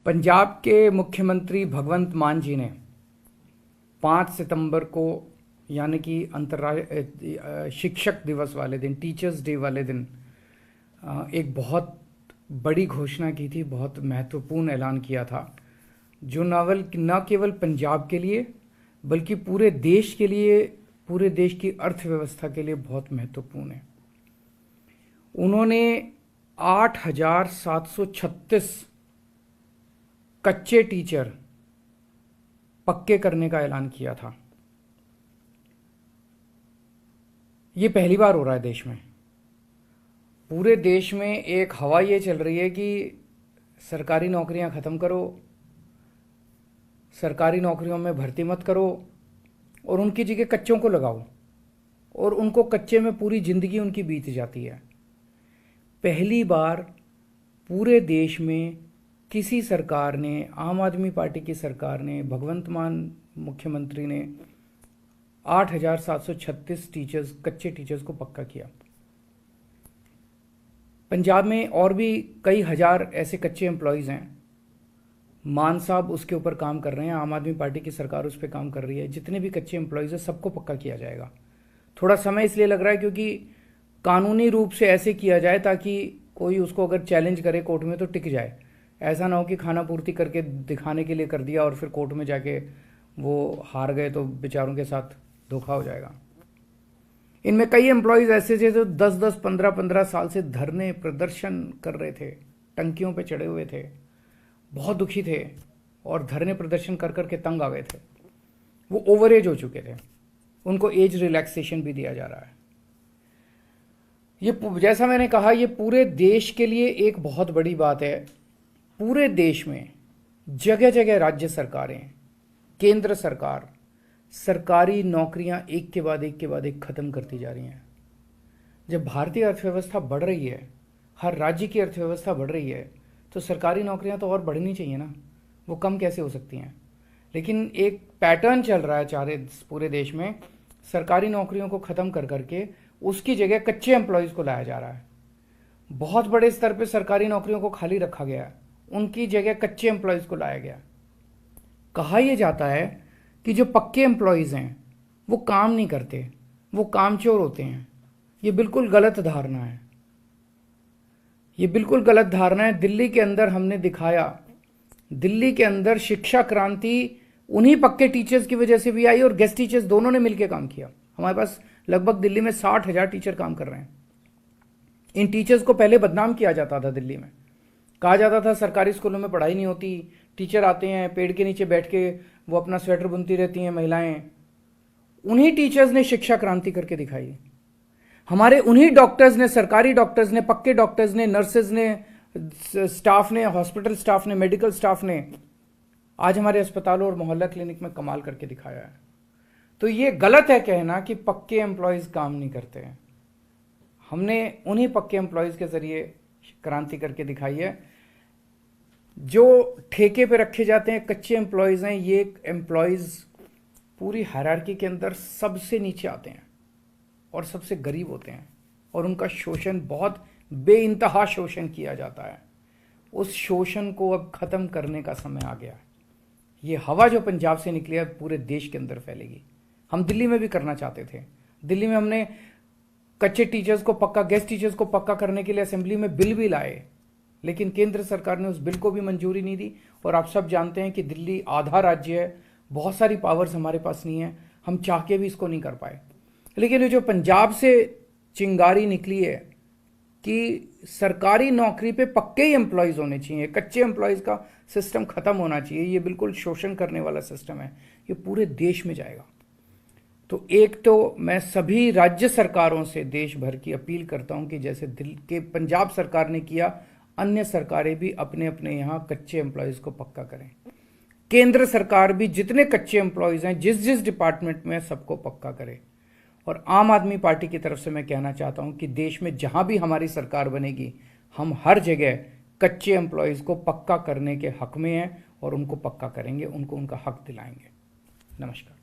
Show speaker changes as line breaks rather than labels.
पंजाब के मुख्यमंत्री भगवंत मान जी ने 5 सितंबर को यानी कि अंतर्राष्ट्रीय शिक्षक दिवस वाले दिन, टीचर्स डे वाले दिन एक बहुत बड़ी घोषणा की थी, बहुत महत्वपूर्ण ऐलान किया था जो न केवल पंजाब के लिए बल्कि पूरे देश के लिए, पूरे देश की अर्थव्यवस्था के लिए बहुत महत्वपूर्ण है। उन्होंने 8,736 कच्चे टीचर पक्के करने का ऐलान किया था। ये पहली बार हो रहा है देश में। पूरे देश में एक हवा ये चल रही है कि सरकारी नौकरियां ख़त्म करो, सरकारी नौकरियों में भर्ती मत करो और उनकी जगह कच्चों को लगाओ, और उनको कच्चे में पूरी ज़िंदगी उनकी बीत जाती है। पहली बार पूरे देश में किसी सरकार ने, आम आदमी पार्टी की सरकार ने, भगवंत मान मुख्यमंत्री ने 8,736 टीचर्स, कच्चे टीचर्स को पक्का किया। पंजाब में और भी कई हजार ऐसे कच्चे एम्प्लॉयज़ हैं। मान साहब उसके ऊपर काम कर रहे हैं, आम आदमी पार्टी की सरकार उस पर काम कर रही है। जितने भी कच्चे एम्प्लॉयज़ हैं सबको पक्का किया जाएगा। थोड़ा समय इसलिए लग रहा है क्योंकि कानूनी रूप से ऐसे किया जाए ताकि कोई उसको अगर चैलेंज करे कोर्ट में तो टिक जाए। ऐसा ना हो कि खाना पूर्ति करके दिखाने के लिए कर दिया और फिर कोर्ट में जाके वो हार गए तो बेचारों के साथ धोखा हो जाएगा। इनमें कई एम्प्लॉयज़ ऐसे थे जो 10-10, 15-15 साल से धरने प्रदर्शन कर रहे थे, टंकियों पे चढ़े हुए थे, बहुत दुखी थे और धरने प्रदर्शन कर कर के तंग आ गए थे। वो ओवर एज हो चुके थे, उनको एज रिलैक्सेशन भी दिया जा रहा है। ये जैसा मैंने कहा, ये पूरे देश के लिए एक बहुत बड़ी बात है। पूरे देश में जगह जगह राज्य सरकारें, केंद्र सरकार सरकारी नौकरियां एक के बाद एक खत्म करती जा रही हैं। जब भारतीय अर्थव्यवस्था बढ़ रही है, हर राज्य की अर्थव्यवस्था बढ़ रही है, तो सरकारी नौकरियां तो और बढ़नी चाहिए ना, वो कम कैसे हो सकती हैं। लेकिन एक पैटर्न चल रहा है पूरे देश में, सरकारी नौकरियों को ख़त्म कर करके उसकी जगह कच्चे एम्प्लॉयज़ को लाया जा रहा है। बहुत बड़े स्तर पे सरकारी नौकरियों को खाली रखा गया, उनकी जगह कच्चे एम्प्लॉयज़ को लाया गया। कहा यह जाता है कि जो पक्के एम्प्लॉयज़ हैं वो काम नहीं करते, वो कामचोर होते हैं। ये बिल्कुल गलत धारणा है, ये बिल्कुल गलत धारणा है। दिल्ली के अंदर हमने दिखाया, दिल्ली के अंदर शिक्षा क्रांति उन्हीं पक्के टीचर्स की वजह से भी आई और गेस्ट टीचर्स दोनों ने मिलकर काम किया। हमारे पास लगभग दिल्ली में 60,000 टीचर काम कर रहे हैं। इन टीचर्स को पहले बदनाम किया जाता था दिल्ली में, कहा जाता था सरकारी स्कूलों में पढ़ाई नहीं होती, टीचर आते हैं पेड़ के नीचे बैठ के वो अपना स्वेटर बुनती रहती हैं महिलाएं। उन्हीं टीचर्स ने शिक्षा क्रांति करके दिखाई। हमारे उन्हीं डॉक्टर्स ने, सरकारी डॉक्टर्स ने, पक्के डॉक्टर्स ने, नर्सेज ने, स्टाफ ने, हॉस्पिटल स्टाफ ने, मेडिकल स्टाफ ने आज हमारे अस्पतालों और मोहल्ला क्लिनिक में कमाल करके दिखाया है। तो ये गलत है कहना कि पक्के एम्प्लॉयज़ काम नहीं करते हैं। हमने उन्हीं पक्के एम्प्लॉयज़ के जरिए क्रांति करके दिखाई है। जो ठेके पे रखे जाते हैं कच्चे एम्प्लॉयज़ हैं, ये एम्प्लॉयज़ पूरी हायरार्की के अंदर सबसे नीचे आते हैं और सबसे गरीब होते हैं और उनका शोषण, बहुत बेइंतहा शोषण किया जाता है। उस शोषण को अब ख़त्म करने का समय आ गया है। ये हवा जो पंजाब से निकली है पूरे देश के अंदर फैलेगी। हम दिल्ली में भी करना चाहते थे। दिल्ली में हमने कच्चे टीचर्स को पक्का, गेस्ट टीचर्स को पक्का करने के लिए असेंबली में बिल भी लाए, लेकिन केंद्र सरकार ने उस बिल को भी मंजूरी नहीं दी। और आप सब जानते हैं कि दिल्ली आधा राज्य है, बहुत सारी पावर्स हमारे पास नहीं है, हम चाह के भी इसको नहीं कर पाए। लेकिन ये जो पंजाब से चिंगारी निकली है कि सरकारी नौकरी पे पक्के ही एम्प्लॉयज़ होने चाहिए, कच्चे एम्प्लॉयज़ का सिस्टम ख़त्म होना चाहिए, ये बिल्कुल शोषण करने वाला सिस्टम है, ये पूरे देश में जाएगा। तो एक तो मैं सभी राज्य सरकारों से देश भर की अपील करता हूं कि जैसे दिल्ली के पंजाब सरकार ने किया, अन्य सरकारें भी अपने अपने यहाँ कच्चे एम्प्लॉयज़ को पक्का करें। केंद्र सरकार भी जितने कच्चे एम्प्लॉयज़ हैं जिस जिस डिपार्टमेंट में, सबको पक्का करे। और आम आदमी पार्टी की तरफ से मैं कहना चाहता हूं कि देश में जहां भी हमारी सरकार बनेगी, हम हर जगह कच्चे एम्प्लॉयज़ को पक्का करने के हक में हैं और उनको पक्का करेंगे, उनको उनका हक दिलाएंगे। नमस्कार।